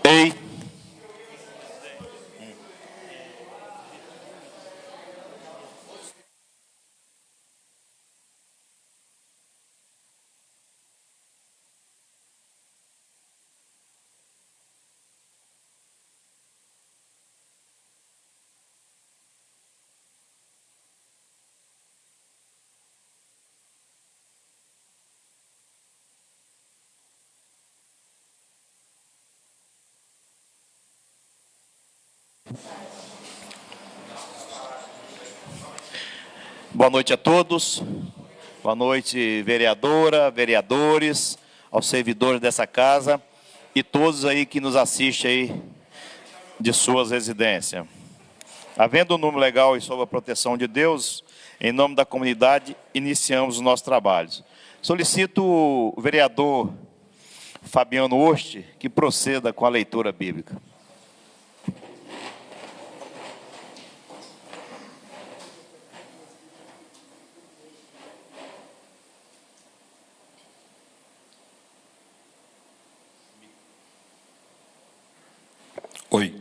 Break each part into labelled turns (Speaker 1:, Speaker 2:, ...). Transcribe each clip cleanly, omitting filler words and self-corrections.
Speaker 1: Ei. Boa noite a todos. Boa noite, vereadora, vereadores, aos servidores dessa casa e todos aí que nos assistem aí de suas residências. Havendo um número legal e sob a proteção de Deus, em nome da comunidade, iniciamos os nossos trabalhos. Solicito o vereador Fabiano Oste que proceda com a leitura bíblica.
Speaker 2: Oi.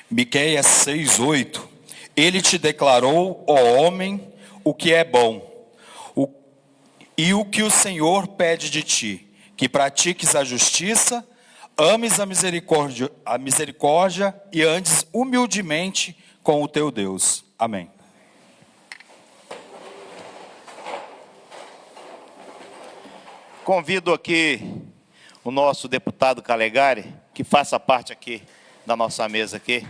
Speaker 2: Miqueias 6:8. Ele te declarou, ó homem, o que é bom, e o que o Senhor pede de ti, que pratiques a justiça, ames a misericórdia e andes humildemente com o teu Deus. Amém.
Speaker 1: Convido aqui o nosso deputado Calegari, que faça parte aqui da nossa mesa aqui.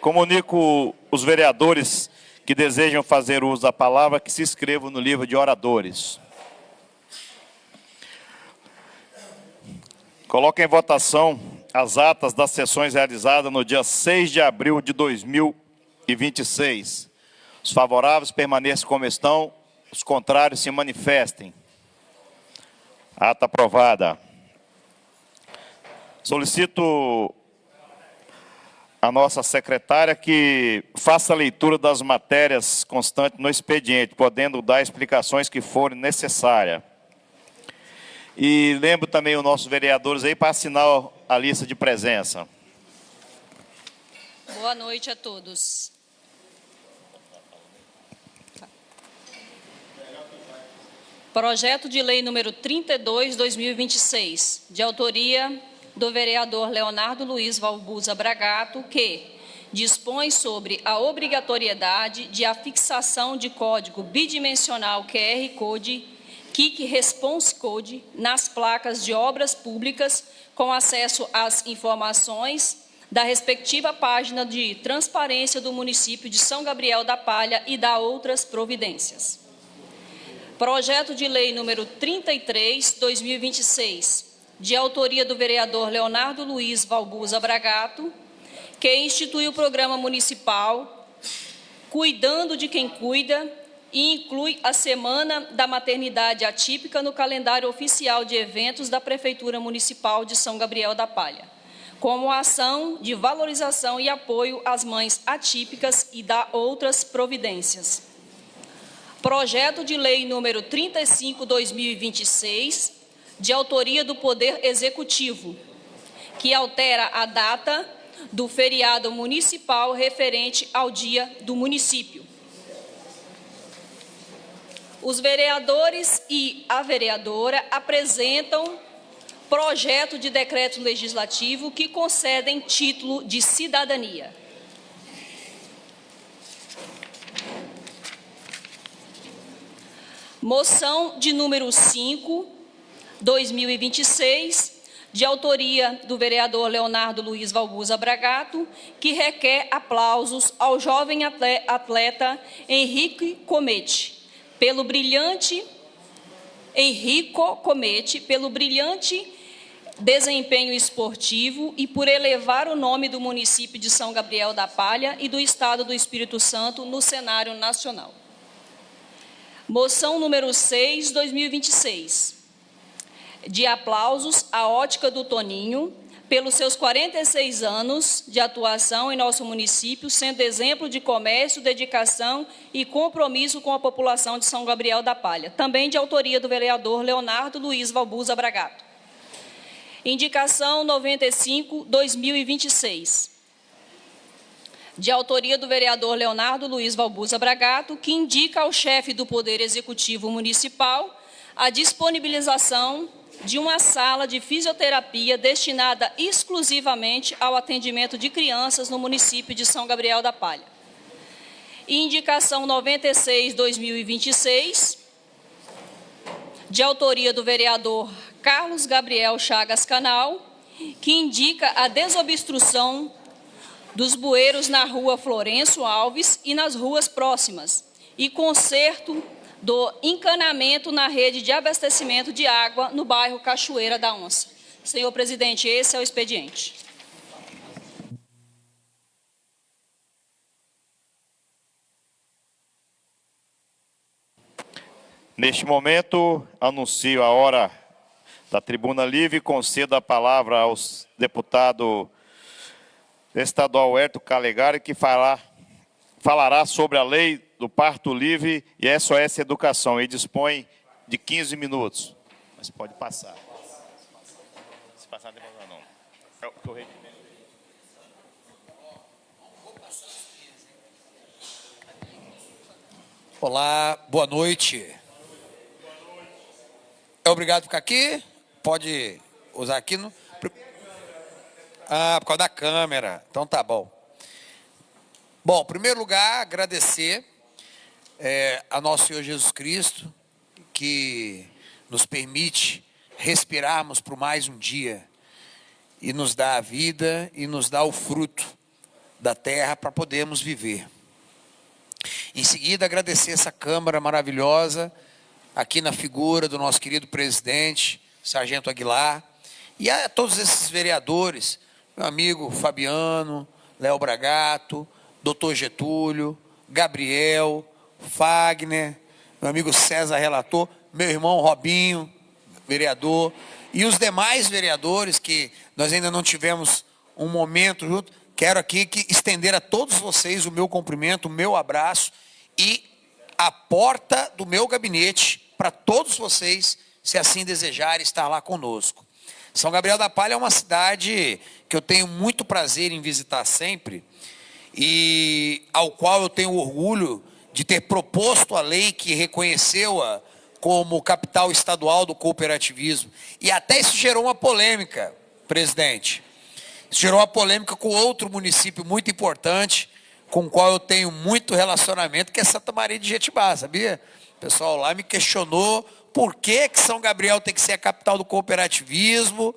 Speaker 1: Comunico os vereadores que desejam fazer uso da palavra que se inscrevam no livro de oradores. Coloco em votação as atas das sessões realizadas no dia 6 de abril de 2026. Os favoráveis permaneçam como estão, os contrários se manifestem. Ata aprovada. Solicito a nossa secretária que faça a leitura das matérias constantes no expediente, podendo dar explicações que forem necessárias. E lembro também os nossos vereadores aí para assinar a lista de presença.
Speaker 3: Boa noite a todos. Projeto de lei número 32/2026, de autoria do vereador Leonardo Luiz Valbuza Bragato, que dispõe sobre a obrigatoriedade de afixação de código bidimensional QR Code, KIC Response Code, nas placas de obras públicas com acesso às informações da respectiva página de transparência do município de São Gabriel da Palha e da outras providências. Projeto de lei número 33/2026, de autoria do vereador Leonardo Luiz Valbuza Bragato, que institui o programa municipal Cuidando de Quem Cuida e inclui a Semana da Maternidade Atípica no calendário oficial de eventos da Prefeitura Municipal de São Gabriel da Palha, como ação de valorização e apoio às mães atípicas e da outras providências. Projeto de lei número 35/2026, de autoria do Poder Executivo, que altera a data do feriado municipal referente ao Dia do Município. Os vereadores e a vereadora apresentam projeto de decreto legislativo que concedem título de cidadania. Moção de número 5/2026, de autoria do vereador Leonardo Luiz Valbuza Bragato, que requer aplausos ao jovem atleta Henrico Comete, pelo brilhante desempenho esportivo e por elevar o nome do município de São Gabriel da Palha e do Estado do Espírito Santo no cenário nacional. Moção número 6/2026, de aplausos à Ótica do Toninho, pelos seus 46 anos de atuação em nosso município, sendo exemplo de comércio, dedicação e compromisso com a população de São Gabriel da Palha. Também de autoria do vereador Leonardo Luiz Valbuza Bragato. Indicação 95/2026. De autoria do vereador Leonardo Luiz Valbuza Bragato, que indica ao chefe do Poder Executivo Municipal a disponibilização de uma sala de fisioterapia destinada exclusivamente ao atendimento de crianças no município de São Gabriel da Palha. Indicação 96/2026, de autoria do vereador Carlos Gabriel Chagas Canal, que indica a desobstrução dos bueiros na rua Florencio Alves e nas ruas próximas, e conserto do encanamento na rede de abastecimento de água no bairro Cachoeira da Onça. Senhor presidente, esse é o expediente.
Speaker 1: Neste momento, anuncio a hora da tribuna livre e concedo a palavra ao deputado estadual Hérito Calegari, que falará sobre a lei do parto livre e SOS Educação, e dispõe de 15 minutos. Mas pode passar. Se passar, não tem problema não. É o que eu regimento.
Speaker 4: Olá, boa noite. É obrigado por ficar aqui? Pode usar aqui no... por causa da câmera. Então tá bom. Bom, em primeiro lugar, agradecer a nosso Senhor Jesus Cristo, que nos permite respirarmos por mais um dia e nos dá a vida e nos dá o fruto da terra para podermos viver. Em seguida, agradecer essa Câmara maravilhosa, aqui na figura do nosso querido presidente, Sargento Aguilar, e a todos esses vereadores, meu amigo Fabiano, Léo Bragato, Dr. Getúlio, Gabriel, Fagner, meu amigo César Relator, meu irmão Robinho, vereador, e os demais vereadores que nós ainda não tivemos um momento junto. Quero aqui estender a todos vocês o meu cumprimento, o meu abraço e a porta do meu gabinete para todos vocês, se assim desejarem, estar lá conosco. São Gabriel da Palha é uma cidade que eu tenho muito prazer em visitar sempre e ao qual eu tenho orgulho de ter proposto a lei que reconheceu-a como capital estadual do cooperativismo. E até isso gerou uma polêmica, presidente. Isso gerou uma polêmica com outro município muito importante, com o qual eu tenho muito relacionamento, que é Santa Maria de Jetibá, sabia? O pessoal lá me questionou por que São Gabriel tem que ser a capital do cooperativismo.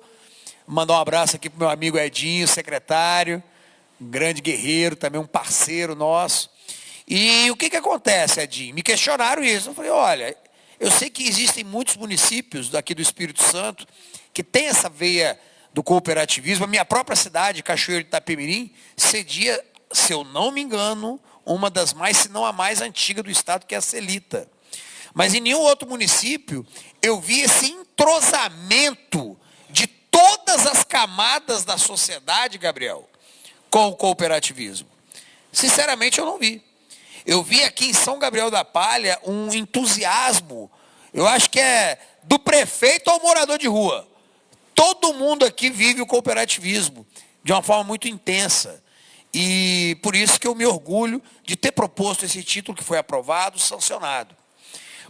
Speaker 4: Mandar um abraço aqui para o meu amigo Edinho, secretário, um grande guerreiro, também um parceiro nosso. E o que acontece, Edinho? Me questionaram isso. Eu falei, olha, eu sei que existem muitos municípios daqui do Espírito Santo que tem essa veia do cooperativismo. A minha própria cidade, Cachoeiro de Itapemirim, cedia, se eu não me engano, uma das mais, se não a mais antiga do estado, que é a Celita. Mas em nenhum outro município eu vi esse entrosamento de todas as camadas da sociedade, Gabriel, com o cooperativismo. Sinceramente, eu não vi. Eu vi aqui em São Gabriel da Palha um entusiasmo, eu acho que é do prefeito ao morador de rua. Todo mundo aqui vive o cooperativismo de uma forma muito intensa. E por isso que eu me orgulho de ter proposto esse título que foi aprovado, sancionado.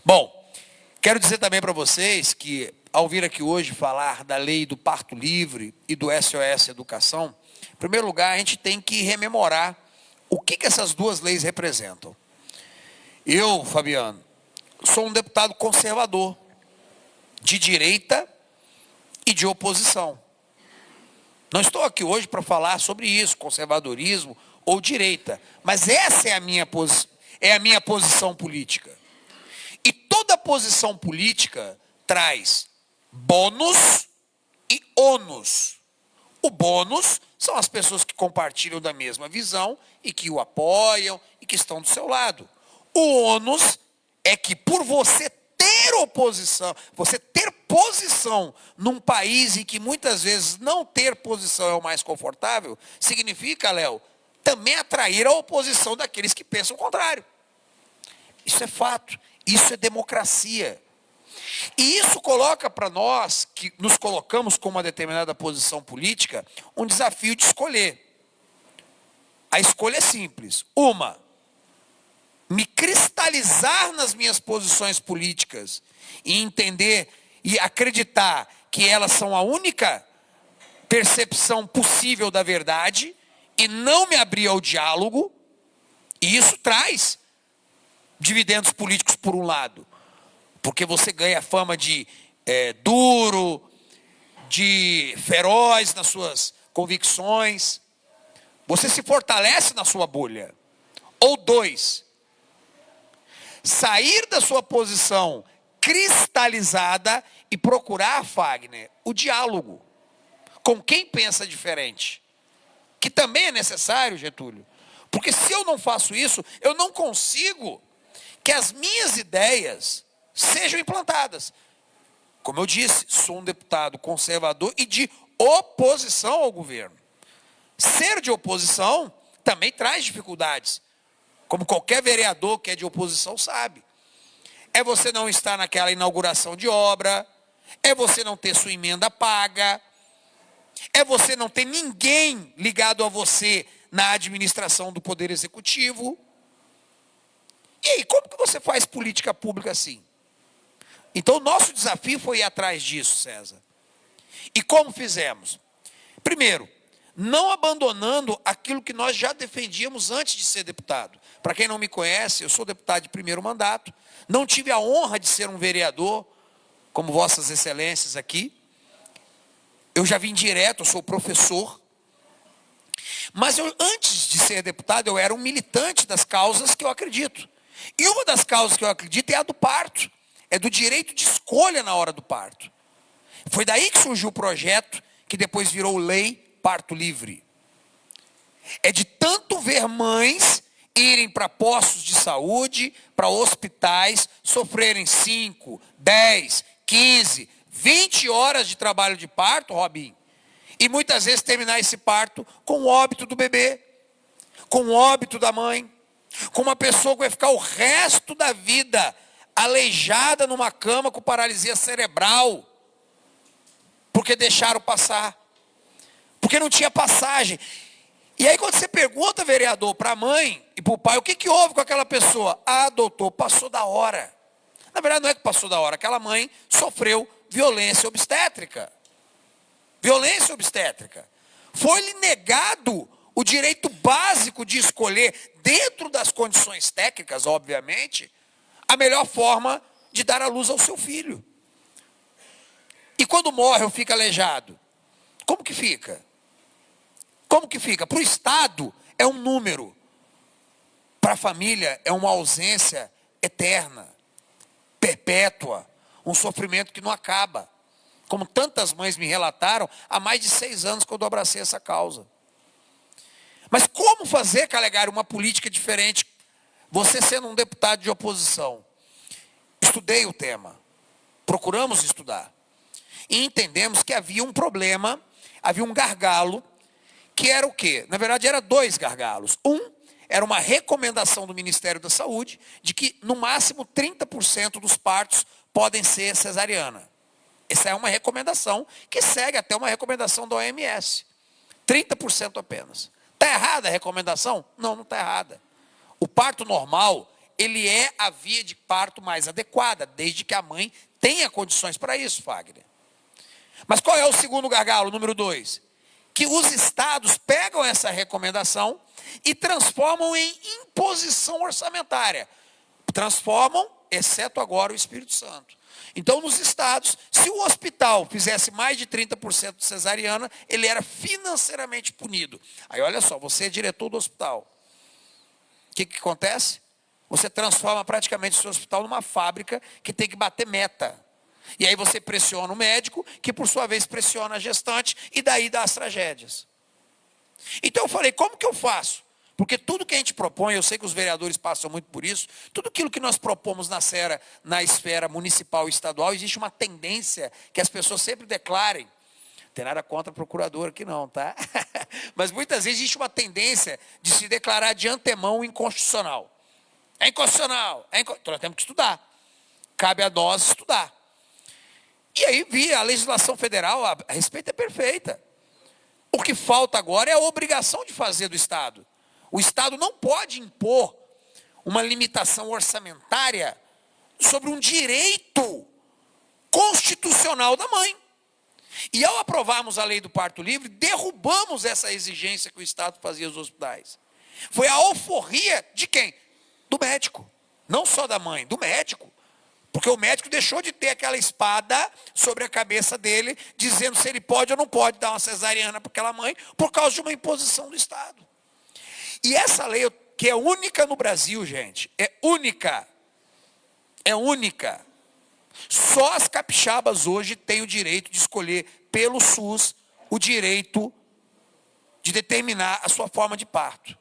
Speaker 4: Bom, quero dizer também para vocês que, ao vir aqui hoje falar da lei do parto livre e do SOS Educação, em primeiro lugar, a gente tem que rememorar o que essas duas leis representam. Eu, Fabiano, sou um deputado conservador, de direita e de oposição. Não estou aqui hoje para falar sobre isso, conservadorismo ou direita, mas essa é a minha posição política. E toda posição política traz bônus e ônus. O bônus são as pessoas que compartilham da mesma visão e que o apoiam e que estão do seu lado. O ônus é que por você ter ter oposição, você ter posição num país em que muitas vezes não ter posição é o mais confortável, significa, Léo, também atrair a oposição daqueles que pensam o contrário. Isso é fato, isso é democracia. E isso coloca para nós, que nos colocamos com uma determinada posição política, um desafio de escolher. A escolha é simples. Uma, me cristalizar nas minhas posições políticas e entender e acreditar que elas são a única percepção possível da verdade e não me abrir ao diálogo. E isso traz dividendos políticos por um lado, porque você ganha a fama de duro, de feroz nas suas convicções, você se fortalece na sua bolha. Ou dois, sair da sua posição cristalizada e procurar, Fagner, o diálogo com quem pensa diferente, que também é necessário, Getúlio, porque se eu não faço isso, eu não consigo que as minhas ideias sejam implantadas. Como eu disse, sou um deputado conservador e de oposição ao governo. Ser de oposição também traz dificuldades, como qualquer vereador que é de oposição sabe. É você não estar naquela inauguração de obra, é você não ter sua emenda paga, é você não ter ninguém ligado a você na administração do Poder Executivo. E aí, como que você faz política pública assim? Então, o nosso desafio foi ir atrás disso, César. E como fizemos? Primeiro, não abandonando aquilo que nós já defendíamos antes de ser deputado. Para quem não me conhece, eu sou deputado de primeiro mandato, não tive a honra de ser um vereador, como vossas excelências aqui. Eu já vim direto, eu sou professor. Mas antes de ser deputado, eu era um militante das causas que eu acredito. E uma das causas que eu acredito é a do parto. É do direito de escolha na hora do parto. Foi daí que surgiu o projeto, que depois virou lei Parto Livre. É de tanto ver mães irem para postos de saúde, para hospitais, sofrerem 5, 10, 15, 20 horas de trabalho de parto, Robinho, e muitas vezes terminar esse parto com o óbito do bebê, com o óbito da mãe, com uma pessoa que vai ficar o resto da vida aleijada numa cama com paralisia cerebral, porque deixaram passar, porque não tinha passagem. E aí quando você pergunta, vereador, para a mãe e para o pai, o que houve com aquela pessoa? Ah, doutor, passou da hora. Na verdade não é que passou da hora, aquela mãe sofreu violência obstétrica. Violência obstétrica. Foi-lhe negado o direito básico de escolher, dentro das condições técnicas, obviamente, a melhor forma de dar à luz ao seu filho. E quando morre ou fica aleijado, como que fica? Como que fica? Para o Estado é um número. Para a família é uma ausência eterna, perpétua, um sofrimento que não acaba. Como tantas mães me relataram, há mais de 6 anos quando eu abracei essa causa. Mas como fazer, Calegari, uma política diferente? Você sendo um deputado de oposição. Estudei o tema. Procuramos estudar. E entendemos que havia um problema, havia um gargalo, que era o quê? Na verdade, eram 2 gargalos. Um, era uma recomendação do Ministério da Saúde, de que no máximo 30% dos partos podem ser cesariana. Essa é uma recomendação que segue até uma recomendação da OMS. 30% apenas. Está errada a recomendação? Não, não está errada. O parto normal, ele é a via de parto mais adequada, desde que a mãe tenha condições para isso, Fagner. Mas qual é o segundo gargalo, número 2? Que os estados pegam essa recomendação e transformam em imposição orçamentária. Transformam, exceto agora o Espírito Santo. Então, nos estados, se o hospital fizesse mais de 30% de cesariana, ele era financeiramente punido. Aí, olha só, você é diretor do hospital. O que acontece? Você transforma praticamente o seu hospital numa fábrica que tem que bater meta. E aí você pressiona o médico, que por sua vez pressiona a gestante, e daí dá as tragédias. Então eu falei, como que eu faço? Porque tudo que a gente propõe, eu sei que os vereadores passam muito por isso, tudo aquilo que nós propomos na esfera municipal e estadual, existe uma tendência que as pessoas sempre declarem. Não tem nada contra a procuradora aqui não, tá? Mas muitas vezes existe uma tendência de se declarar de antemão inconstitucional. É inconstitucional. Então nós temos que estudar. Cabe a nós estudar. E aí, via a legislação federal, a respeito é perfeita. O que falta agora é a obrigação de fazer do Estado. O Estado não pode impor uma limitação orçamentária sobre um direito constitucional da mãe. E ao aprovarmos a lei do parto livre, derrubamos essa exigência que o Estado fazia aos hospitais. Foi a alforria de quem? Do médico. Não só da mãe, do médico. Porque o médico deixou de ter aquela espada sobre a cabeça dele, dizendo se ele pode ou não pode dar uma cesariana para aquela mãe, por causa de uma imposição do Estado. E essa lei, que é única no Brasil, gente, é única. É única. Só as capixabas hoje têm o direito de escolher pelo SUS o direito de determinar a sua forma de parto.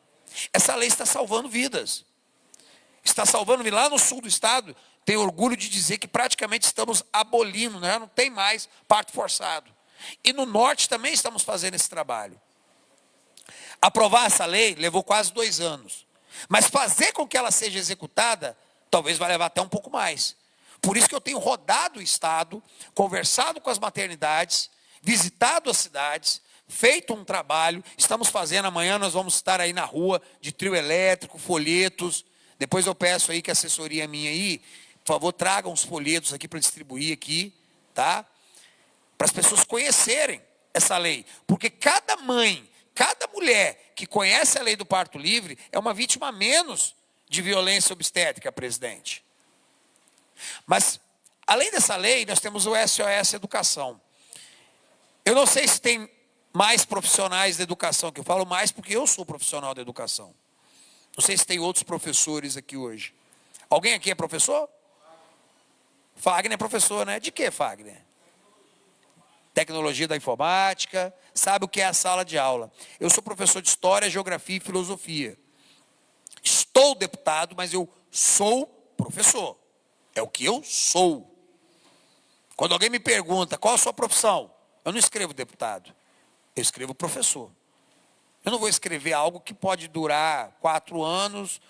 Speaker 4: Essa lei está salvando vidas. Está salvando vidas. Lá no sul do estado, tenho orgulho de dizer que praticamente estamos abolindo, né? Não tem mais parto forçado. E no norte também estamos fazendo esse trabalho. Aprovar essa lei levou quase 2 anos. Mas fazer com que ela seja executada, talvez vai levar até um pouco mais. Por isso que eu tenho rodado o estado, conversado com as maternidades, visitado as cidades, feito um trabalho. Estamos fazendo, amanhã nós vamos estar aí na rua, de trio elétrico, folhetos. Depois eu peço aí que a assessoria minha aí, por favor, tragam os folhetos aqui para distribuir aqui, tá? Para as pessoas conhecerem essa lei. Porque cada mãe, cada mulher que conhece a lei do parto livre é uma vítima a menos de violência obstétrica, presidente. Mas, além dessa lei, nós temos o SOS Educação. Eu não sei se tem mais profissionais da educação, que eu falo mais porque eu sou profissional da educação. Não sei se tem outros professores aqui hoje. Alguém aqui é professor? Fagner é professor, né? De que, Fagner? Tecnologia da informática, sabe o que é a sala de aula. Eu sou professor de História, Geografia e Filosofia. Estou deputado, mas eu sou professor. É o que eu sou. Quando alguém me pergunta qual a sua profissão, eu não escrevo deputado, eu escrevo professor. Eu não vou escrever algo que pode durar 4 anos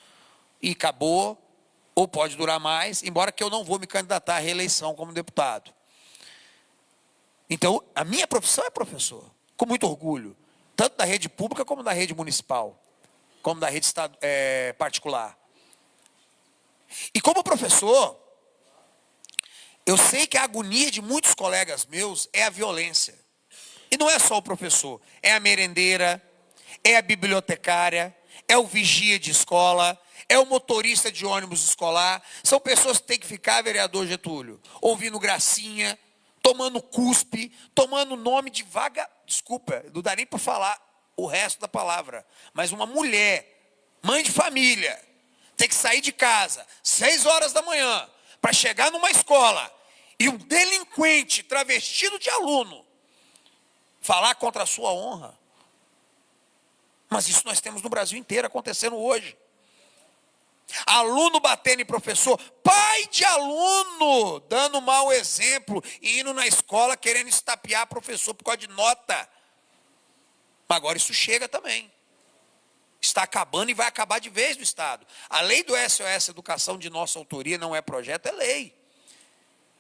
Speaker 4: e acabou, ou pode durar mais, embora que eu não vou me candidatar à reeleição como deputado. Então, a minha profissão é professor, com muito orgulho, tanto da rede pública como da rede municipal, como da rede particular. E como professor, eu sei que a agonia de muitos colegas meus é a violência. E não é só o professor, é a merendeira, é a bibliotecária, é o vigia de escola, é o motorista de ônibus escolar. São pessoas que têm que ficar, vereador Getúlio, ouvindo gracinha, tomando cuspe, tomando nome de vaga. Desculpa, não dá nem para falar o resto da palavra. Mas uma mulher, mãe de família, tem que sair de casa 6 horas da manhã para chegar numa escola e um delinquente travestido de aluno falar contra a sua honra. Mas isso nós temos no Brasil inteiro acontecendo hoje. Aluno batendo em professor, pai de aluno dando mau exemplo e indo na escola querendo estapear professor por causa de nota. Mas agora isso chega também. Está acabando e vai acabar de vez no Estado. A lei do SOS Educação de nossa autoria não é projeto, é lei.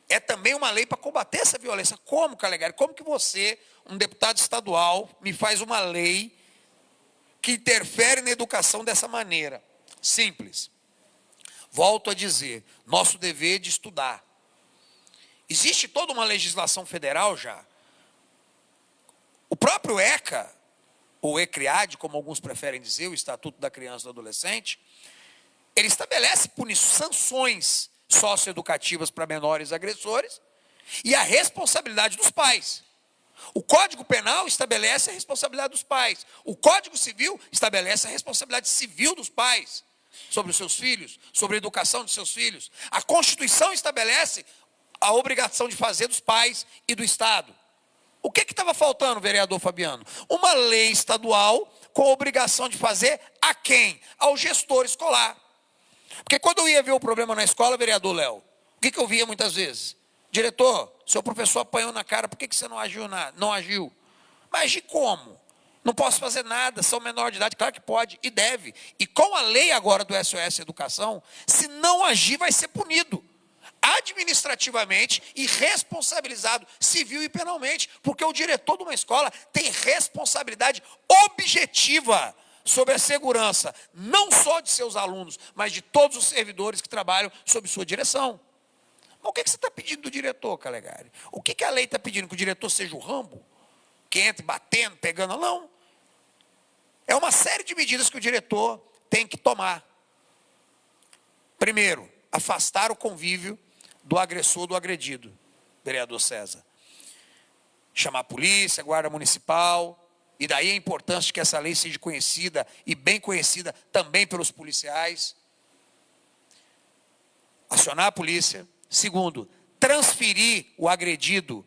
Speaker 4: É também uma lei para combater essa violência. Como, Calegari? Como que você, um deputado estadual, me faz uma lei que interfere na educação dessa maneira? Simples. Volto a dizer, nosso dever de estudar. Existe toda uma legislação federal já. O próprio ECA, ou ECRIAD, como alguns preferem dizer, o Estatuto da Criança e do Adolescente, ele estabelece sanções socioeducativas para menores agressores e a responsabilidade dos pais. O Código Penal estabelece a responsabilidade dos pais. O Código Civil estabelece a responsabilidade civil dos pais sobre os seus filhos, sobre a educação dos seus filhos. A Constituição estabelece a obrigação de fazer dos pais e do Estado. O que estava faltando, vereador Fabiano? Uma lei estadual com a obrigação de fazer a quem? Ao gestor escolar. Porque quando eu ia ver o problema na escola, vereador Léo, o que eu via muitas vezes? Diretor, seu professor apanhou na cara, por que você não agiu? Não agiu? Mas agir como? Não posso fazer nada, são menor de idade. Claro que pode e deve. E com a lei agora do SOS Educação, se não agir, vai ser punido administrativamente e responsabilizado civil e penalmente, porque o diretor de uma escola tem responsabilidade objetiva sobre a segurança, não só de seus alunos, mas de todos os servidores que trabalham sob sua direção. Mas o que você está pedindo do diretor, Calegari? O que a lei está pedindo? Que o diretor seja o Rambo? Que entre batendo, pegando? Não. É uma série de medidas que o diretor tem que tomar. Primeiro, afastar o convívio do agressor do agredido, vereador César. Chamar a polícia, a guarda municipal, e daí a importância de que essa lei seja conhecida e bem conhecida também pelos policiais. Acionar a polícia. Segundo, transferir o agressor,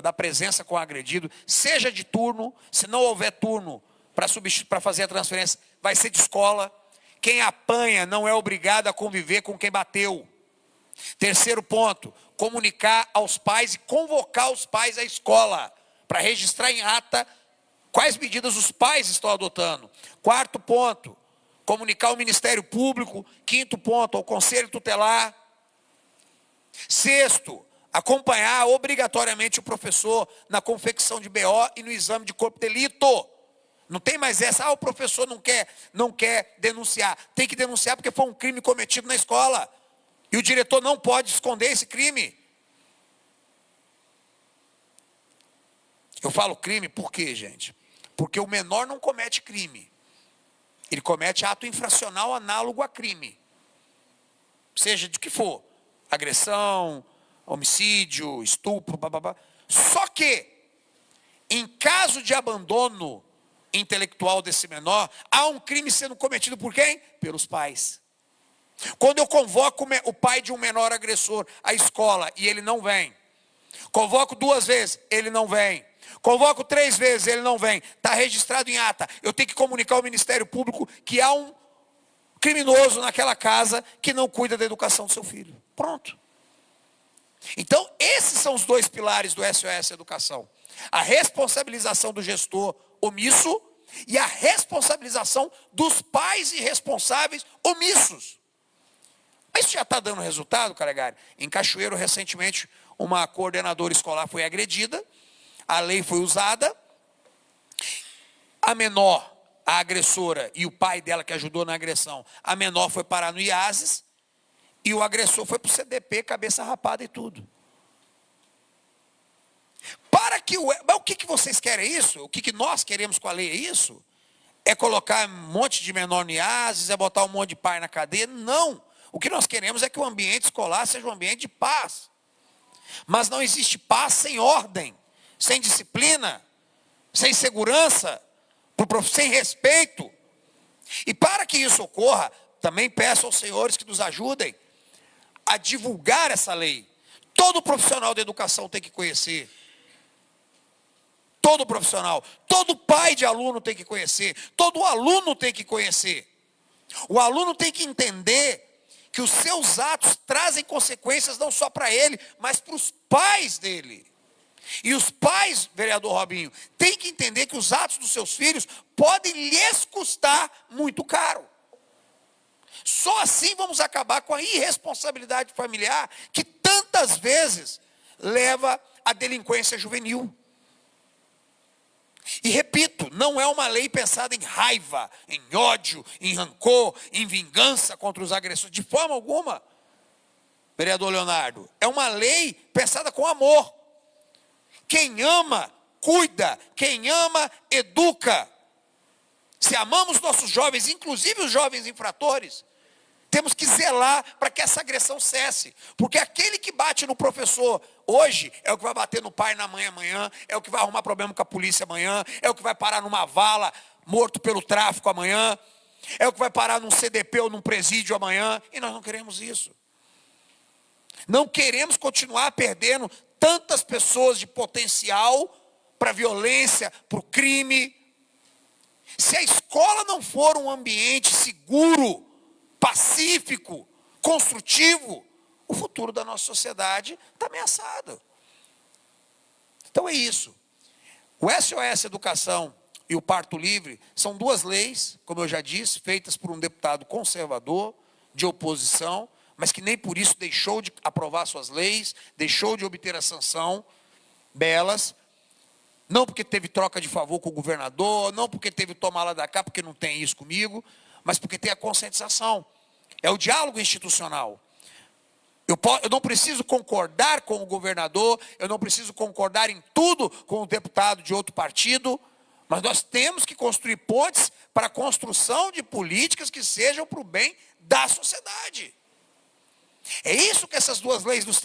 Speaker 4: da presença com o agredido, seja de turno, se não houver turno para fazer a transferência, vai ser de escola. Quem apanha não é obrigado a conviver com quem bateu. Terceiro ponto, comunicar aos pais e convocar os pais à escola, para registrar em ata quais medidas os pais estão adotando. Quarto ponto, comunicar ao Ministério Público. Quinto ponto, ao Conselho Tutelar. Sexto, acompanhar obrigatoriamente o professor na confecção de BO e no exame de corpo de delito. Não tem mais essa, o professor não quer denunciar. Tem que denunciar porque foi um crime cometido na escola. E o diretor não pode esconder esse crime. Eu falo crime por quê, gente? Porque o menor não comete crime. Ele comete ato infracional análogo a crime. Seja de que for. Agressão, homicídio, estupro, bababá. Só que, em caso de abandono intelectual desse menor, há um crime sendo cometido por quem? Pelos pais. Quando eu convoco o pai de um menor agressor à escola e ele não vem, convoco 2 vezes, ele não vem, convoco 3 vezes, ele não vem, está registrado em ata, eu tenho que comunicar ao Ministério Público que há um criminoso naquela casa que não cuida da educação do seu filho. Pronto. Então, esses são os 2 pilares do SOS Educação. A responsabilização do gestor omisso e a responsabilização dos pais irresponsáveis omissos. Mas isso já está dando resultado, Calegari? Em Cachoeiro, recentemente, uma coordenadora escolar foi agredida, a lei foi usada, a menor, a agressora e o pai dela que ajudou na agressão, a menor foi parar no IASES e o agressor foi para o CDP, cabeça rapada e tudo. Mas o que vocês querem isso? O que nós queremos com a lei é isso? É colocar um monte de menor no IASES, é botar um monte de pai na cadeia? Não. O que nós queremos é que o ambiente escolar seja um ambiente de paz. Mas não existe paz sem ordem, sem disciplina, sem segurança, sem respeito. E para que isso ocorra, também peço aos senhores que nos ajudem a divulgar essa lei. Todo profissional da educação tem que conhecer. Todo profissional, todo pai de aluno tem que conhecer, todo aluno tem que conhecer. O aluno tem que entender que os seus atos trazem consequências não só para ele, mas para os pais dele. E os pais, vereador Robinho, têm que entender que os atos dos seus filhos podem lhes custar muito caro. Só assim vamos acabar com a irresponsabilidade familiar que tantas vezes leva à delinquência juvenil. E repito, não é uma lei pensada em raiva, em ódio, em rancor, em vingança contra os agressores, de forma alguma, vereador Leonardo. É uma lei pensada com amor. Quem ama, cuida. Quem ama, educa. Se amamos nossos jovens, inclusive os jovens infratores, temos que zelar para que essa agressão cesse. Porque aquele que bate no professor hoje é o que vai bater no pai e na mãe amanhã, é o que vai arrumar problema com a polícia amanhã, é o que vai parar numa vala morto pelo tráfico amanhã, é o que vai parar num CDP ou num presídio amanhã. E nós não queremos isso. Não queremos continuar perdendo tantas pessoas de potencial para violência, para o crime, Se a escola não for um ambiente seguro, pacífico, construtivo, o futuro da nossa sociedade está ameaçado. Então é isso. O SOS Educação e o Parto Livre são duas leis, como eu já disse, feitas por um deputado conservador, de oposição, mas que nem por isso deixou de aprovar suas leis, deixou de obter a sanção delas, não porque teve troca de favor com o governador, não porque teve tomar lá da cá, porque não tem isso comigo, mas porque tem a conscientização. É o diálogo institucional. Eu não preciso concordar com o governador, eu não preciso concordar em tudo com o deputado de outro partido, mas nós temos que construir pontes para a construção de políticas que sejam para o bem da sociedade. É isso que essas duas leis nos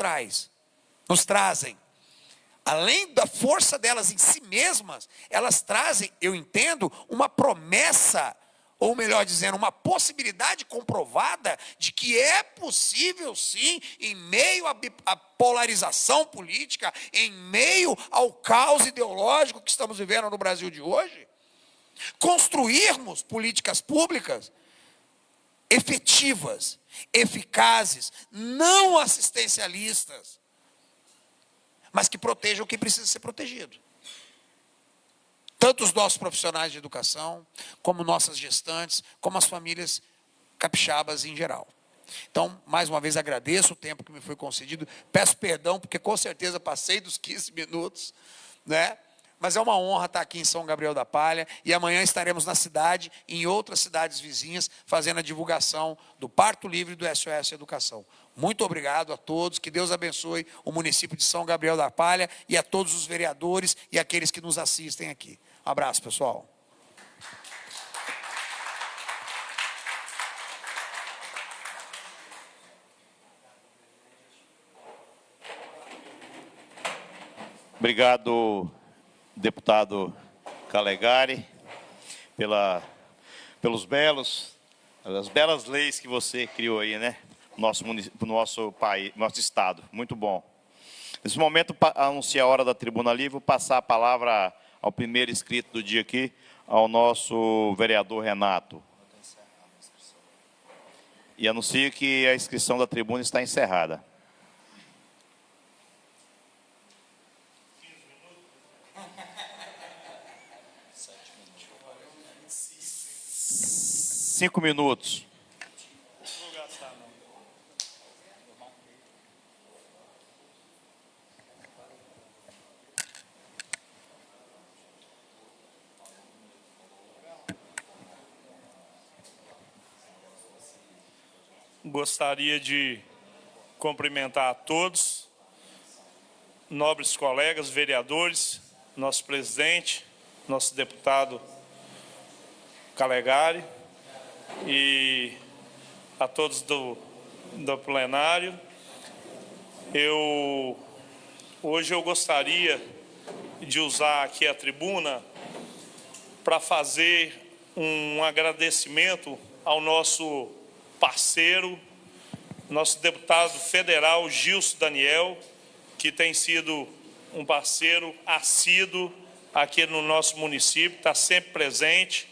Speaker 4: trazem. Além da força delas em si mesmas, elas trazem, eu entendo, uma promessa, ou melhor dizendo, uma possibilidade comprovada de que é possível sim, em meio à polarização política, em meio ao caos ideológico que estamos vivendo no Brasil de hoje, construirmos políticas públicas efetivas, eficazes, não assistencialistas, mas que protejam o que precisa ser protegido. Tanto os nossos profissionais de educação, como nossas gestantes, como as famílias capixabas em geral. Então, mais uma vez, agradeço o tempo que me foi concedido. Peço perdão, porque com certeza passei dos 15 minutos, né? Mas é uma honra estar aqui em São Gabriel da Palha. E amanhã estaremos na cidade, em outras cidades vizinhas, fazendo a divulgação do Parto Livre e do SOS Educação. Muito obrigado a todos. Que Deus abençoe o município de São Gabriel da Palha e a todos os vereadores e aqueles que nos assistem aqui. Um abraço, pessoal.
Speaker 1: Obrigado, deputado Calegari, pelas belas leis que você criou aí, né? Para o nosso país, nosso estado. Muito bom. Nesse momento, anunciar a hora da tribuna livre, vou passar a palavra ao primeiro inscrito do dia aqui, ao nosso vereador Renato. E anuncio que a inscrição da tribuna está encerrada. 5 minutos.
Speaker 5: Gostaria de cumprimentar a todos, nobres colegas, vereadores, nosso presidente, nosso deputado Calegari e a todos do plenário. Hoje eu gostaria de usar aqui a tribuna para fazer um agradecimento ao nosso parceiro, nosso deputado federal Gilson Daniel, que tem sido um parceiro assíduo aqui no nosso município, está sempre presente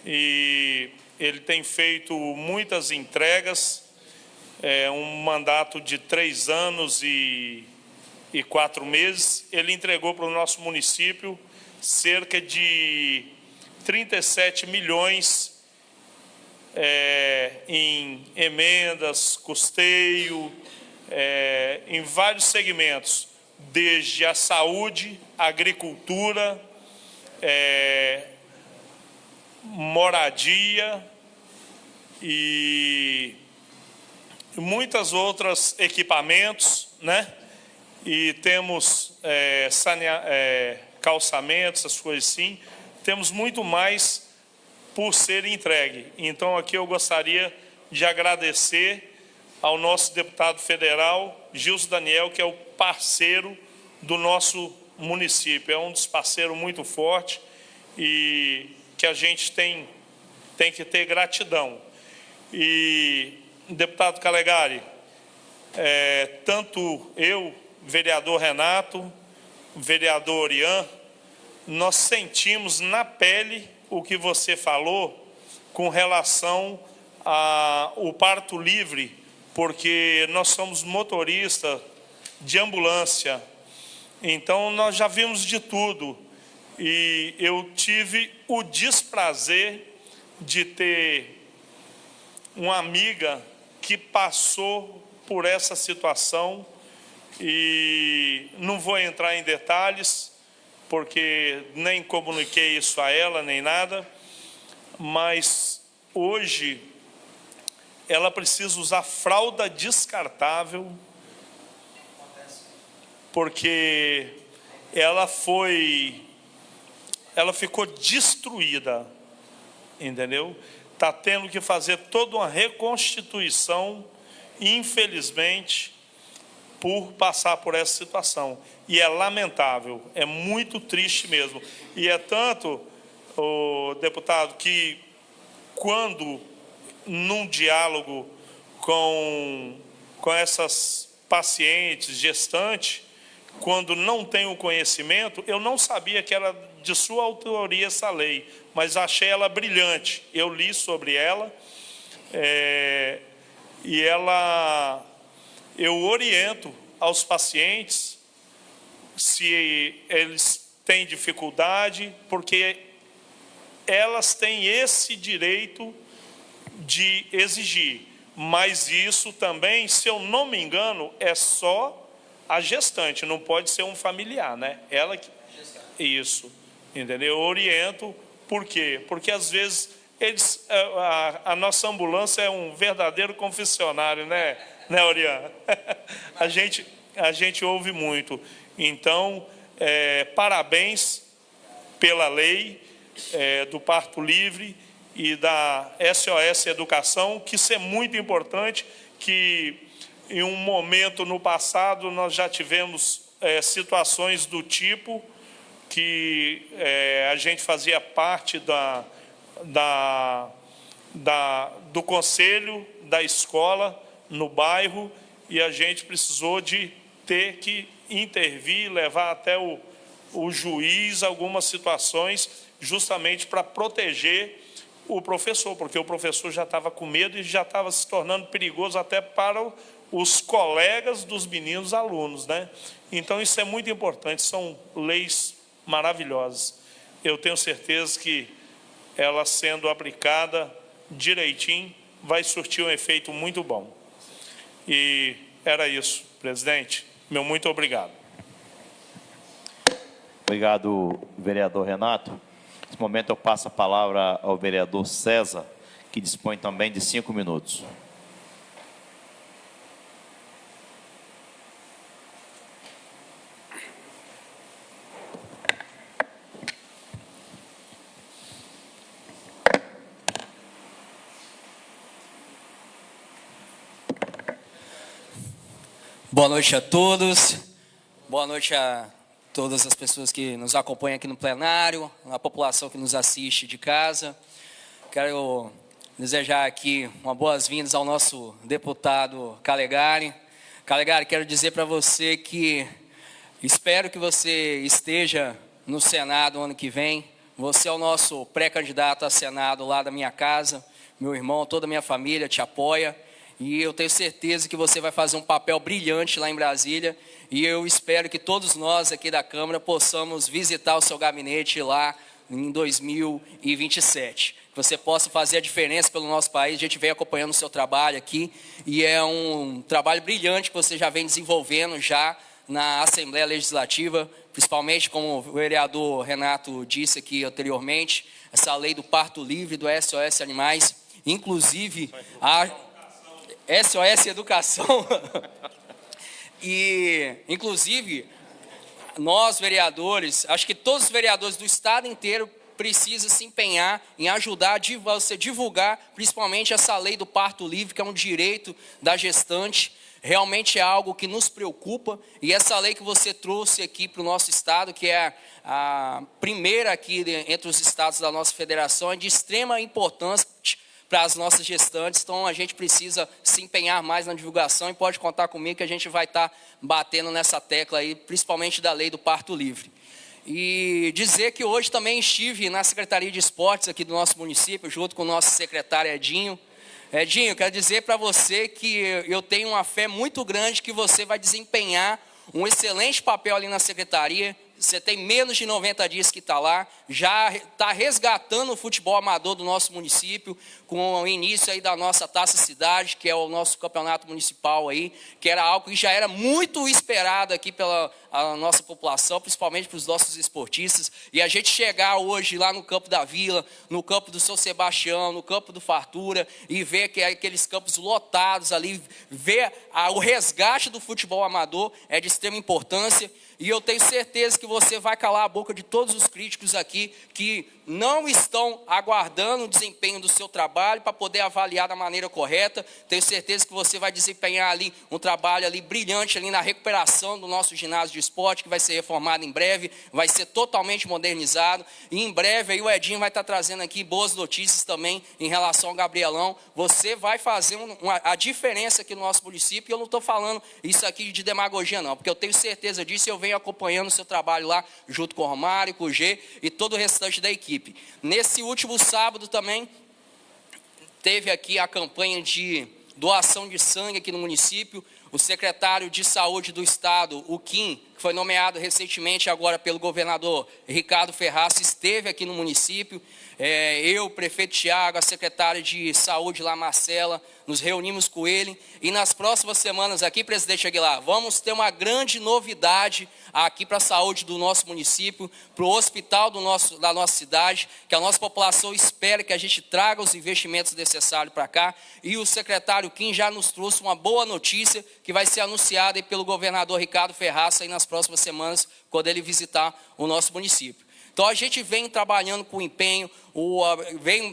Speaker 5: e ele tem feito muitas entregas, um mandato de 3 anos e 4 meses, ele entregou para o nosso município cerca de 37 milhões em emendas, custeio, em vários segmentos, desde a saúde, agricultura, moradia e muitas outras equipamentos, né? E temos calçamentos, essas coisas assim. Temos muito mais por ser entregue. Então, aqui eu gostaria de agradecer ao nosso deputado federal, Gilson Daniel, que é o parceiro do nosso município. É um dos parceiros muito forte e que a gente tem que ter gratidão. E, deputado Calegari, tanto eu, vereador Renato, vereador Ian, nós sentimos na pele o que você falou com relação ao parto livre, porque nós somos motorista de ambulância, então nós já vimos de tudo, e eu tive o desprazer de ter uma amiga que passou por essa situação, e não vou entrar em detalhes, porque nem comuniquei isso a ela, nem nada, mas hoje ela precisa usar fralda descartável, porque ela ficou destruída, entendeu? Está tendo que fazer toda uma reconstituição, infelizmente, por passar por essa situação. E é lamentável, é muito triste mesmo. E é tanto, deputado, que quando, num diálogo com essas pacientes, gestantes, quando não tem o conhecimento, eu não sabia que era de sua autoria essa lei, mas achei ela brilhante. Eu li sobre ela, e eu oriento aos pacientes se eles têm dificuldade, porque elas têm esse direito de exigir, mas isso também, se eu não me engano, é só a gestante, não pode ser um familiar, né? Ela que... Isso, entendeu? Eu oriento, por quê? Porque às vezes a nossa ambulância é um verdadeiro confessionário, né, Oriana? A gente ouve muito. Então, parabéns pela lei do parto livre e da SOS Educação, que isso é muito importante, que em um momento no passado nós já tivemos situações do tipo que a gente fazia parte do conselho da escola no bairro, e a gente precisou de ter que intervir, levar até o juiz algumas situações, justamente para proteger o professor, porque o professor já estava com medo e já estava se tornando perigoso até para os colegas dos meninos alunos, né? Então isso é muito importante, são leis maravilhosas. Eu tenho certeza que ela sendo aplicada direitinho vai surtir um efeito muito bom. E era isso, presidente. Meu muito obrigado.
Speaker 1: Obrigado, vereador Renato. Nesse momento eu passo a palavra ao vereador César, que dispõe também de 5 minutos.
Speaker 6: Boa noite a todos, boa noite a todas as pessoas que nos acompanham aqui no plenário, a população que nos assiste de casa. Quero desejar aqui uma boas-vindas ao nosso deputado Calegari. Calegari, quero dizer para você que espero que você esteja no Senado ano que vem. Você é o nosso pré-candidato a Senado lá da minha casa, meu irmão, toda a minha família te apoia. E eu tenho certeza que você vai fazer um papel brilhante lá em Brasília. E eu espero que todos nós aqui da Câmara possamos visitar o seu gabinete lá em 2027. Que você possa fazer a diferença pelo nosso país. A gente vem acompanhando o seu trabalho aqui. E é um trabalho brilhante que você já vem desenvolvendo já na Assembleia Legislativa. Principalmente, como o vereador Renato disse aqui anteriormente, essa lei do parto livre, do SOS Animais. Inclusive, a SOS Educação. E, inclusive, nós vereadores, acho que todos os vereadores do estado inteiro precisam se empenhar em ajudar a você divulgar, principalmente essa lei do parto livre, que é um direito da gestante. Realmente é algo que nos preocupa. E essa lei que você trouxe aqui para o nosso estado, que é a primeira aqui entre os estados da nossa federação, é de extrema importância para as nossas gestantes. Então a gente precisa se empenhar mais na divulgação e pode contar comigo que a gente vai estar batendo nessa tecla aí, principalmente da lei do parto livre. E dizer que hoje também estive na Secretaria de Esportes aqui do nosso município, junto com o nosso secretário Edinho. Edinho, quero dizer para você que eu tenho uma fé muito grande que você vai desempenhar um excelente papel ali na secretaria. Você tem menos de 90 dias que está lá, já está resgatando o futebol amador do nosso município, com o início aí da nossa Taça Cidade, que é o nosso campeonato municipal aí, que era algo que já era muito esperado aqui pela a nossa população, principalmente para os nossos esportistas. E a gente chegar hoje lá no campo da Vila, no campo do São Sebastião, no campo do Fartura, e ver que aqueles campos lotados ali, ver o resgate do futebol amador é de extrema importância. E eu tenho certeza que você vai calar a boca de todos os críticos aqui que não estão aguardando o desempenho do seu trabalho para poder avaliar da maneira correta. Tenho certeza que você vai desempenhar ali um trabalho ali brilhante ali na recuperação do nosso ginásio de esporte, que vai ser reformado em breve, vai ser totalmente modernizado. E em breve aí o Edinho vai estar trazendo aqui boas notícias também em relação ao Gabrielão. Você vai fazer a diferença aqui no nosso município. E eu não estou falando isso aqui de demagogia não, porque eu tenho certeza disso e eu venho acompanhando o seu trabalho lá, junto com o Romário, com o G e todo o restante da equipe. Nesse último sábado também, teve aqui a campanha de doação de sangue aqui no município. O secretário de Saúde do Estado, o Kim, que foi nomeado recentemente agora pelo governador Ricardo Ferraz, esteve aqui no município. Eu, o prefeito Tiago, a secretária de Saúde lá, Marcela, nos reunimos com ele. E nas próximas semanas aqui, presidente Aguilar, vamos ter uma grande novidade aqui para a saúde do nosso município, para o hospital da nossa cidade, que a nossa população espera que a gente traga os investimentos necessários para cá. E o secretário Kim já nos trouxe uma boa notícia, que vai ser anunciada aí pelo governador Ricardo Ferraz aí nas próximas semanas, quando ele visitar o nosso município. Então a gente vem trabalhando com empenho,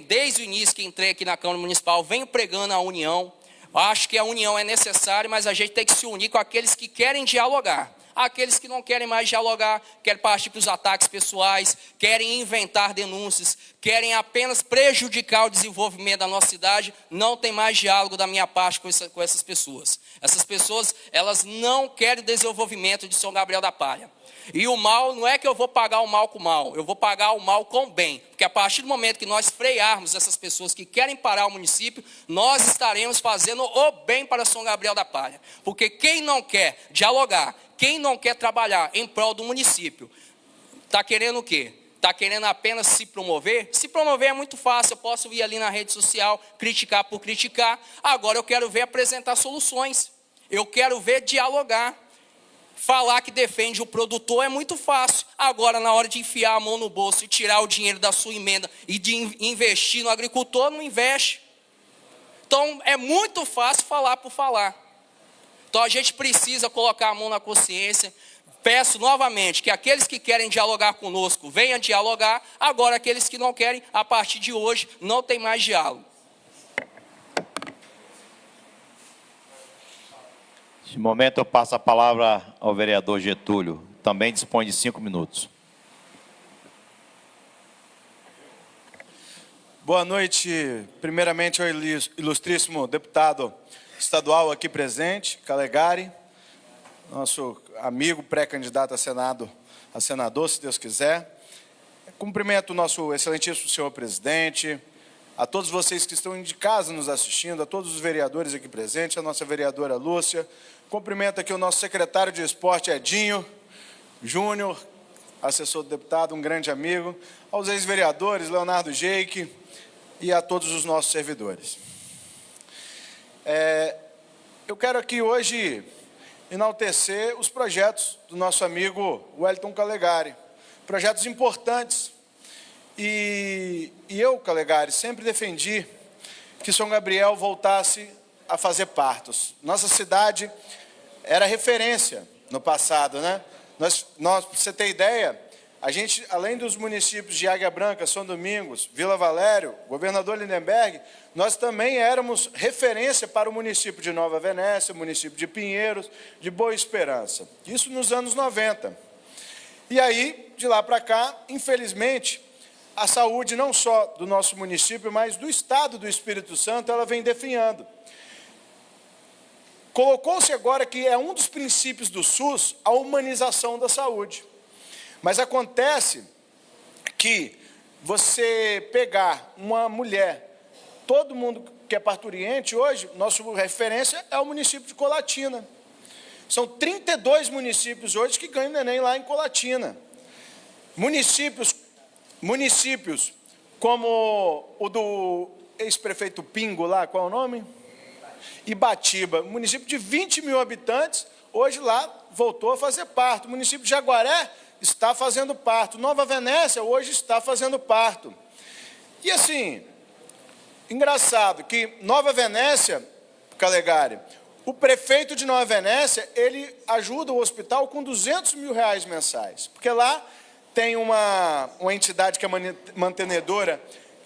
Speaker 6: desde o início que entrei aqui na Câmara Municipal, venho pregando a união. Acho que a união é necessária, mas a gente tem que se unir com aqueles que querem dialogar. Aqueles que não querem mais dialogar, querem partir para os ataques pessoais, querem inventar denúncias, querem apenas prejudicar o desenvolvimento da nossa cidade, não tem mais diálogo da minha parte com essas pessoas. Essas pessoas, elas não querem desenvolvimento de São Gabriel da Palha. E o mal, não é que eu vou pagar o mal com o mal, eu vou pagar o mal com o bem. Porque a partir do momento que nós frearmos essas pessoas que querem parar o município, nós estaremos fazendo o bem para São Gabriel da Palha. Porque quem não quer dialogar, quem não quer trabalhar em prol do município, está querendo o quê? Está querendo apenas se promover? Se promover é muito fácil, eu posso ir ali na rede social, criticar por criticar. Agora eu quero ver apresentar soluções, eu quero ver dialogar. Falar que defende o produtor é muito fácil. Agora, na hora de enfiar a mão no bolso e tirar o dinheiro da sua emenda e de investir no agricultor, não investe. Então, é muito fácil falar por falar. Então, a gente precisa colocar a mão na consciência. Peço novamente que aqueles que querem dialogar conosco, venham dialogar. Agora, aqueles que não querem, a partir de hoje, não tem mais diálogo.
Speaker 1: Neste momento eu passo a palavra ao vereador Getúlio, também dispõe de 5 minutos.
Speaker 7: Boa noite, primeiramente ao ilustríssimo deputado estadual aqui presente, Calegari, nosso amigo pré-candidato a senador, se Deus quiser. Cumprimento o nosso excelentíssimo senhor presidente, a todos vocês que estão de casa nos assistindo, a todos os vereadores aqui presentes, a nossa vereadora Lúcia. Cumprimento aqui o nosso secretário de esporte, Edinho Júnior, assessor do deputado, um grande amigo, aos ex-vereadores, Leonardo Jeique, e a todos os nossos servidores. Eu quero aqui hoje enaltecer os projetos do nosso amigo Wellington Calegari, projetos importantes. E eu, Calegari, sempre defendi que São Gabriel voltasse a fazer partos. Nossa cidade era referência no passado, né? Para você ter ideia, a gente, além dos municípios de Águia Branca, São Domingos, Vila Valério, Governador Lindenberg, nós também éramos referência para o município de Nova Venécia, o município de Pinheiros, de Boa Esperança. Isso nos anos 90. E aí, de lá para cá, infelizmente, a saúde não só do nosso município, mas do estado do Espírito Santo, ela vem definhando. Colocou-se agora que é um dos princípios do SUS a humanização da saúde. Mas acontece que você pegar uma mulher, todo mundo que é parturiente hoje, nossa referência é o município de Colatina. São 32 municípios hoje que ganham neném lá em Colatina. Municípios como o do ex-prefeito Pingo lá, qual é o nome? Ibatiba, município de 20 mil habitantes, hoje lá voltou a fazer parto. O município de Jaguaré está fazendo parto. Nova Venécia hoje está fazendo parto. E assim, engraçado que Nova Venécia, Calegari, o prefeito de Nova Venécia, ele ajuda o hospital com R$200 mil mensais, porque lá tem uma entidade que é mantenedora,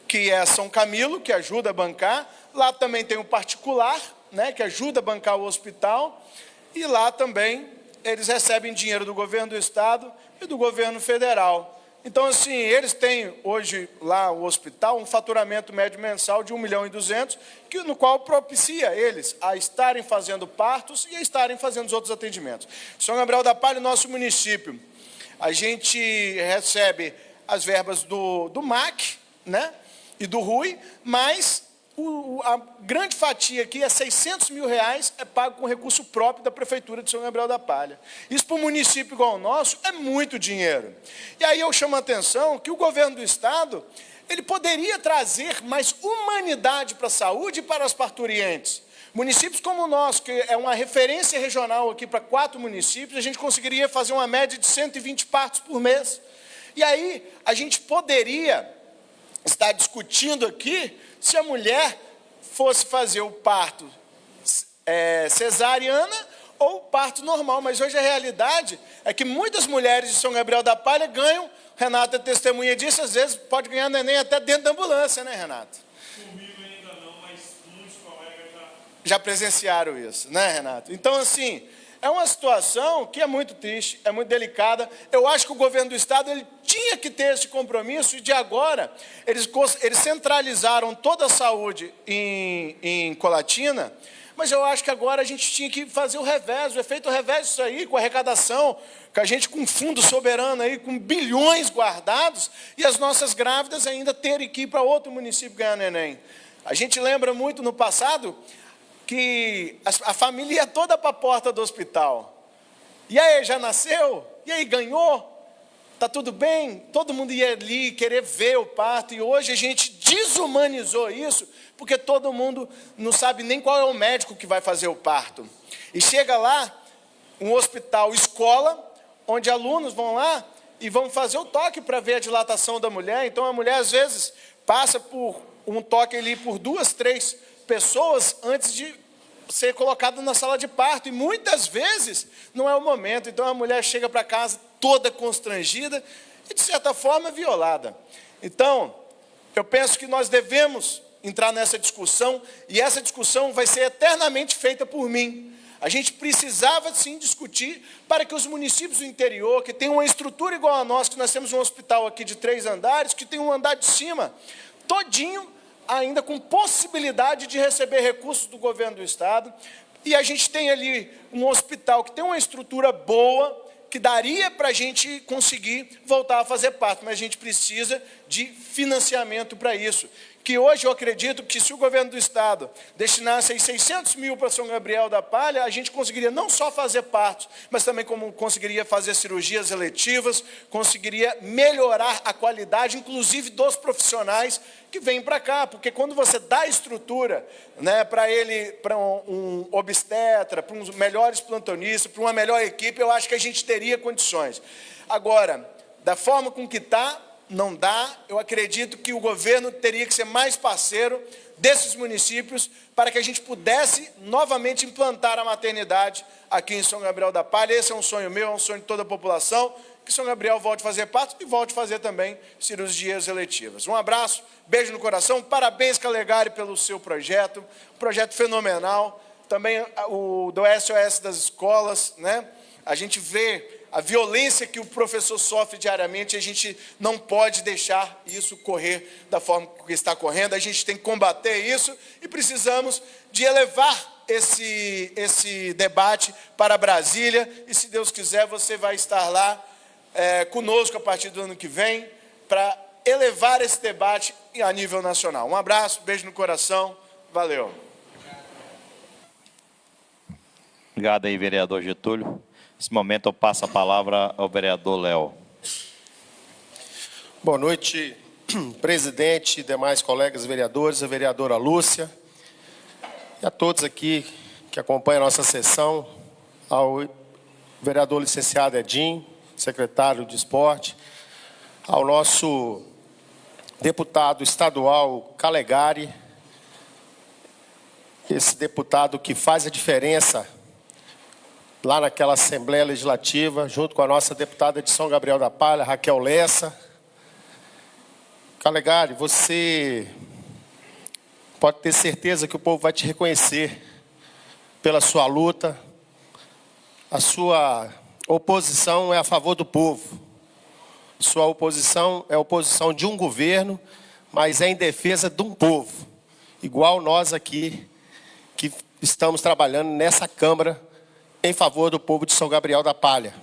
Speaker 7: que é São Camilo, que ajuda a bancar. Lá também tem o particular, né, que ajuda a bancar o hospital, e lá também eles recebem dinheiro do governo do estado e do governo federal. Então, assim, eles têm hoje lá o hospital um faturamento médio mensal de 1.200.000, no qual propicia eles a estarem fazendo partos e a estarem fazendo os outros atendimentos. São Gabriel da Palha, nosso município, a gente recebe as verbas do MAC, né, e do RUI, mas a grande fatia aqui é R$600 mil, é pago com recurso próprio da Prefeitura de São Gabriel da Palha. Isso para um município igual ao nosso é muito dinheiro. E aí eu chamo a atenção que o governo do estado, ele poderia trazer mais humanidade para a saúde e para as parturientes. Municípios como o nosso, que é uma referência regional aqui para 4 municípios, a gente conseguiria fazer uma média de 120 partos por mês. E aí a gente poderia estar discutindo aqui se a mulher fosse fazer o parto cesariana ou parto normal. Mas hoje a realidade é que muitas mulheres de São Gabriel da Palha ganham, Renata é testemunha disso, às vezes pode ganhar neném até dentro da ambulância, né, Renata?
Speaker 5: Comigo ainda não, mas muitos colegas
Speaker 7: já presenciaram isso, né, Renato? Então, assim, é uma situação que é muito triste, é muito delicada. Eu acho que o governo do estado ele tinha que ter esse compromisso, e de agora eles centralizaram toda a saúde em Colatina, mas eu acho que agora a gente tinha que fazer o revés, o efeito revés disso aí, com a arrecadação, com a gente com fundo soberano aí, com bilhões guardados, e as nossas grávidas ainda terem que ir para outro município ganhar neném. A gente lembra muito no passado que a família ia toda para a porta do hospital. E aí, já nasceu? E aí, ganhou? Está tudo bem? Todo mundo ia ali querer ver o parto, e hoje a gente desumanizou isso, porque todo mundo não sabe nem qual é o médico que vai fazer o parto. E chega lá, um hospital escola, onde alunos vão lá e vão fazer o toque para ver a dilatação da mulher. Então a mulher às vezes passa por um toque ali por 2, 3 pessoas antes de ser colocada na sala de parto, e muitas vezes não é o momento. Então a mulher chega para casa toda constrangida e de certa forma violada. Então eu penso que nós devemos entrar nessa discussão, e essa discussão vai ser eternamente feita por mim. A gente precisava sim discutir para que os municípios do interior, que têm uma estrutura igual a nossa, que nós temos um hospital aqui de 3 andares, que tem um andar de cima todinho ainda com possibilidade de receber recursos do governo do estado, e a gente tem ali um hospital que tem uma estrutura boa, que daria para a gente conseguir voltar a fazer parto, mas a gente precisa de financiamento para isso. Que hoje eu acredito que se o governo do estado destinasse aí 600 mil para São Gabriel da Palha, a gente conseguiria não só fazer partos, mas também como conseguiria fazer cirurgias eletivas, conseguiria melhorar a qualidade, inclusive dos profissionais que vêm para cá, porque quando você dá estrutura, né, para um obstetra, para uns melhores plantonistas, para uma melhor equipe, eu acho que a gente teria condições. Agora, da forma com que está, não dá. Eu acredito que o governo teria que ser mais parceiro desses municípios para que a gente pudesse novamente implantar a maternidade aqui em São Gabriel da Palha. Esse é um sonho meu, é um sonho de toda a população, que São Gabriel volte a fazer parto e volte a fazer também cirurgias eletivas. Um abraço, beijo no coração, parabéns, Calegari, pelo seu projeto, um projeto fenomenal. Também o do SOS das escolas, né? A gente vê a violência que o professor sofre diariamente, a gente não pode deixar isso correr da forma que está correndo, a gente tem que combater isso e precisamos de elevar esse debate para Brasília, e se Deus quiser você vai estar lá conosco a partir do ano que vem para elevar esse debate a nível nacional. Um abraço, beijo no coração, valeu.
Speaker 1: Obrigado aí, vereador Getúlio. Nesse momento eu passo a palavra ao vereador Léo.
Speaker 8: Boa noite, presidente, demais colegas vereadores, a vereadora Lúcia, e a todos aqui que acompanham a nossa sessão, ao vereador licenciado Edinho, secretário de Esporte, ao nosso deputado estadual Calegari, esse deputado que faz a diferença lá naquela Assembleia Legislativa, junto com a nossa deputada de São Gabriel da Palha, Raquel Lessa. Calegari, você pode ter certeza que o povo vai te reconhecer pela sua luta. A sua oposição é a favor do povo. Sua oposição é a oposição de um governo, mas é em defesa de um povo. Igual nós aqui, que estamos trabalhando nessa Câmara em favor do povo de São Gabriel da Palha.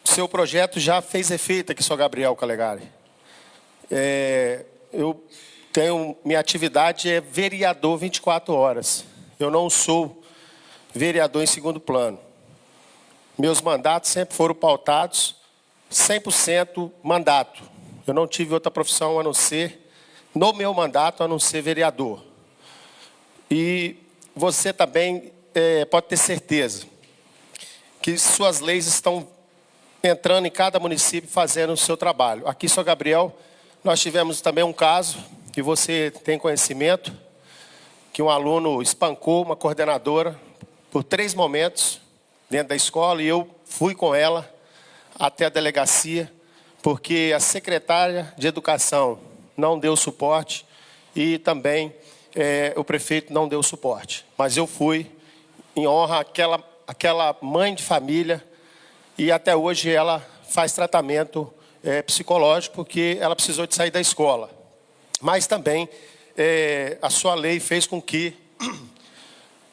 Speaker 8: O seu projeto já fez efeito aqui, São Gabriel, Calegari. Eu tenho, minha atividade é vereador 24 horas. Eu não sou vereador em segundo plano. Meus mandatos sempre foram pautados 100% mandato. Eu não tive outra profissão a não ser, no meu mandato, a não ser vereador. E você também pode ter certeza que suas leis estão entrando em cada município fazendo o seu trabalho. Aqui em São Gabriel, nós tivemos também um caso, que você tem conhecimento, que um aluno espancou uma coordenadora por 3 momentos dentro da escola, e eu fui com ela até a delegacia, porque a secretária de Educação não deu suporte e também o prefeito não deu suporte. Mas eu fui em honra àquela mãe de família, e até hoje ela faz tratamento psicológico, porque ela precisou de sair da escola. Mas também a sua lei fez com que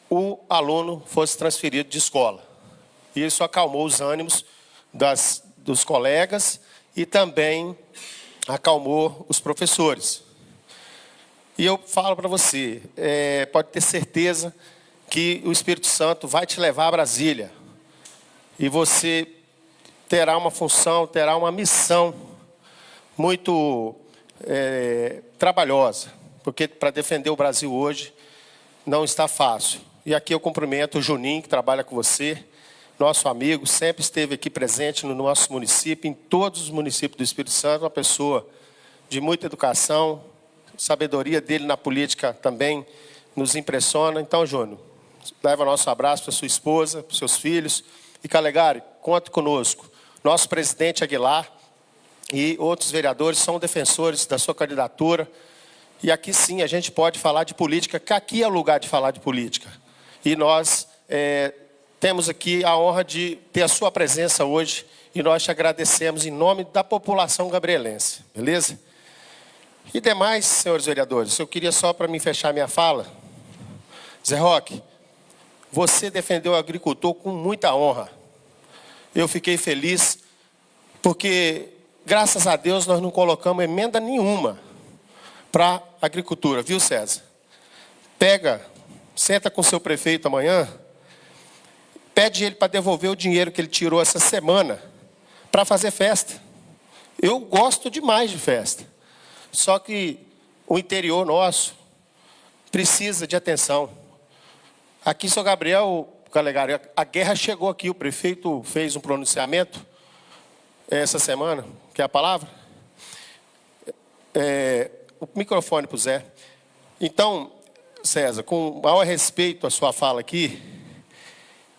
Speaker 8: o aluno fosse transferido de escola. E isso acalmou os ânimos dos colegas e também acalmou os professores. E eu falo para você, pode ter certeza que o Espírito Santo vai te levar a Brasília. E você terá uma função, terá uma missão muito trabalhosa. Porque para defender o Brasil hoje não está fácil. E aqui eu cumprimento o Juninho, que trabalha com você, nosso amigo, sempre esteve aqui presente no nosso município, em todos os municípios do Espírito Santo, uma pessoa de muita educação, sabedoria dele na política também nos impressiona. Então, Júnior, leva nosso abraço para sua esposa, para seus filhos. E, Calegari, conte conosco. Nosso presidente Aguilar e outros vereadores são defensores da sua candidatura. E aqui sim a gente pode falar de política, que aqui é o lugar de falar de política. E nós temos aqui a honra de ter a sua presença hoje, e nós te agradecemos em nome da população gabrielense, beleza? E demais, senhores vereadores, eu queria só para me fechar minha fala, Zé Roque, você defendeu o agricultor com muita honra. Eu fiquei feliz, porque graças a Deus nós não colocamos emenda nenhuma para a agricultura, viu, César? Senta com o seu prefeito amanhã, pede ele para devolver o dinheiro que ele tirou essa semana para fazer festa. Eu gosto demais de festa. Só que o interior nosso precisa de atenção. Aqui em São Gabriel, Calegari, a guerra chegou aqui. O prefeito fez um pronunciamento essa semana. Quer a palavra? O microfone para o Zé. Então, César, com maior respeito à sua fala aqui,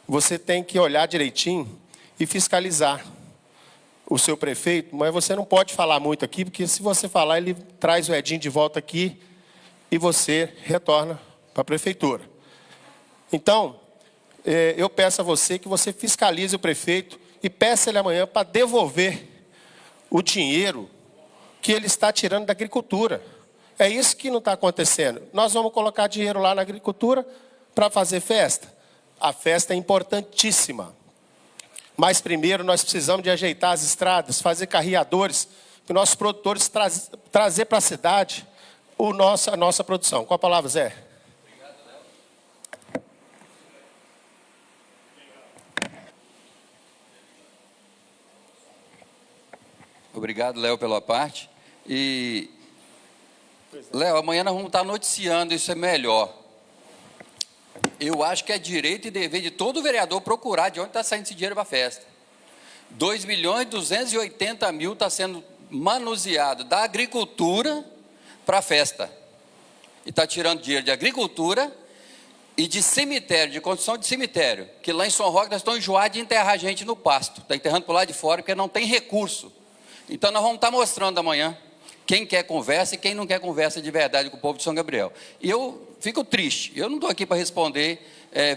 Speaker 8: você tem que olhar direitinho e fiscalizar o seu prefeito, mas você não pode falar muito aqui, porque se você falar, ele traz o Edinho de volta aqui e você retorna para a prefeitura. Então, eu peço a você que você fiscalize o prefeito e peça ele amanhã para devolver o dinheiro que ele está tirando da agricultura. É isso que não está acontecendo. Nós vamos colocar dinheiro lá na agricultura para fazer festa. A festa é importantíssima. Mas primeiro nós precisamos de ajeitar as estradas, fazer carreadores, para os nossos produtores trazer para a cidade a nossa produção. Com a palavra, Zé.
Speaker 9: Obrigado, Léo, pela parte. E, Léo, amanhã nós vamos estar noticiando, isso é melhor. Eu acho que é direito e dever de todo vereador procurar de onde está saindo esse dinheiro para a festa. 2.280.000 está sendo manuseado da agricultura para a festa. E está tirando dinheiro de agricultura e de cemitério, de construção de cemitério. Que lá em São Roque nós estamos enjoados de enterrar a gente no pasto. Está enterrando por lá de fora porque não tem recurso. Então nós vamos estar mostrando amanhã quem quer conversa e quem não quer conversa de verdade com o povo de São Gabriel. E eu fico triste, eu não estou aqui para responder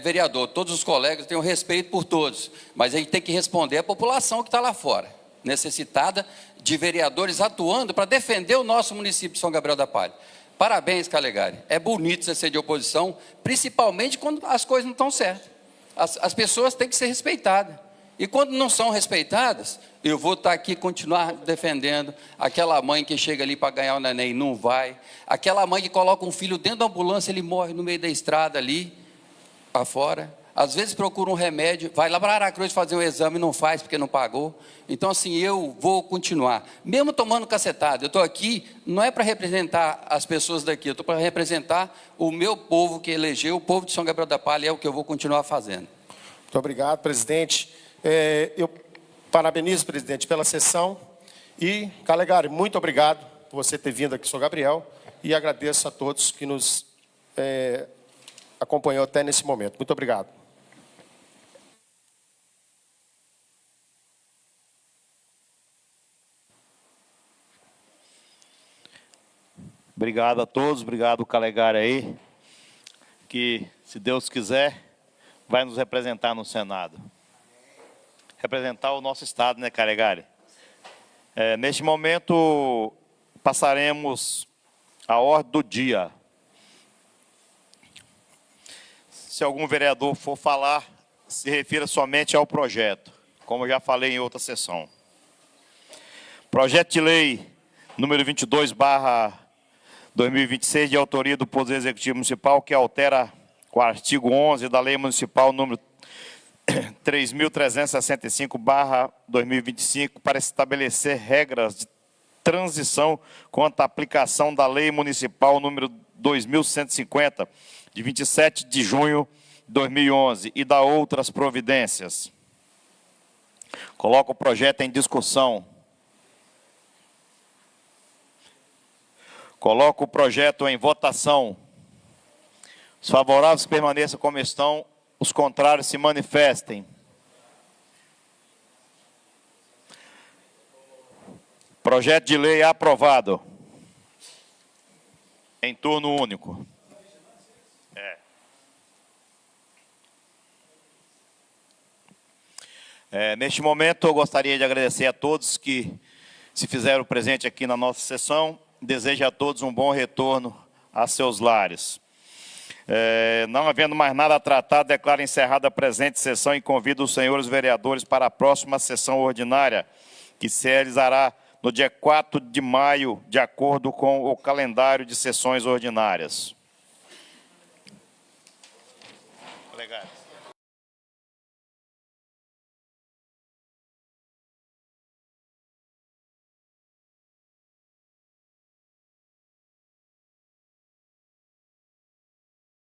Speaker 9: vereador, todos os colegas, eu tenho respeito por todos, mas a gente tem que responder a população que está lá fora, necessitada de vereadores atuando para defender o nosso município de São Gabriel da Palha. Parabéns, Calegari, é bonito você ser de oposição, principalmente quando as coisas não estão certas. As pessoas têm que ser respeitadas. E quando não são respeitadas, eu vou estar aqui continuar defendendo aquela mãe que chega ali para ganhar o neném e não vai, aquela mãe que coloca um filho dentro da ambulância, ele morre no meio da estrada ali, afora, às vezes procura um remédio, vai lá para Aracruz fazer um exame e não faz porque não pagou. Então assim, eu vou continuar, mesmo tomando cacetada, eu estou aqui, não é para representar as pessoas daqui, eu estou para representar o meu povo que elegeu, o povo de São Gabriel da Palha, é o que eu vou continuar fazendo.
Speaker 8: Muito obrigado, presidente. Eu parabenizo, presidente, pela sessão e, Calegari, muito obrigado por você ter vindo aqui, São Gabriel, e agradeço a todos que nos acompanhou até nesse momento. Muito obrigado.
Speaker 1: Obrigado a todos, obrigado Calegari aí, que, se Deus quiser, vai nos representar no Senado. Representar o nosso estado, né, Calegari? Neste momento, passaremos a ordem do dia. Se algum vereador for falar, se refira somente ao projeto, como eu já falei em outra sessão. Projeto de lei número 22/2026, de autoria do Poder Executivo Municipal, que altera o artigo 11 da Lei Municipal número 3.365/2025 para estabelecer regras de transição quanto à aplicação da Lei Municipal número 2.150, de 27 de junho de 2011, e da outras providências. Coloco o projeto em discussão. Coloco o projeto em votação. Os favoráveis permaneçam como estão, os contrários se manifestem. Projeto de lei aprovado. Em turno único. Neste momento, eu gostaria de agradecer a todos que se fizeram presente aqui na nossa sessão. Desejo a todos um bom retorno a seus lares. Não havendo mais nada a tratar, declaro encerrada a presente sessão e convido os senhores vereadores para a próxima sessão ordinária, que se realizará no dia 4 de maio, de acordo com o calendário de sessões ordinárias. Obrigado.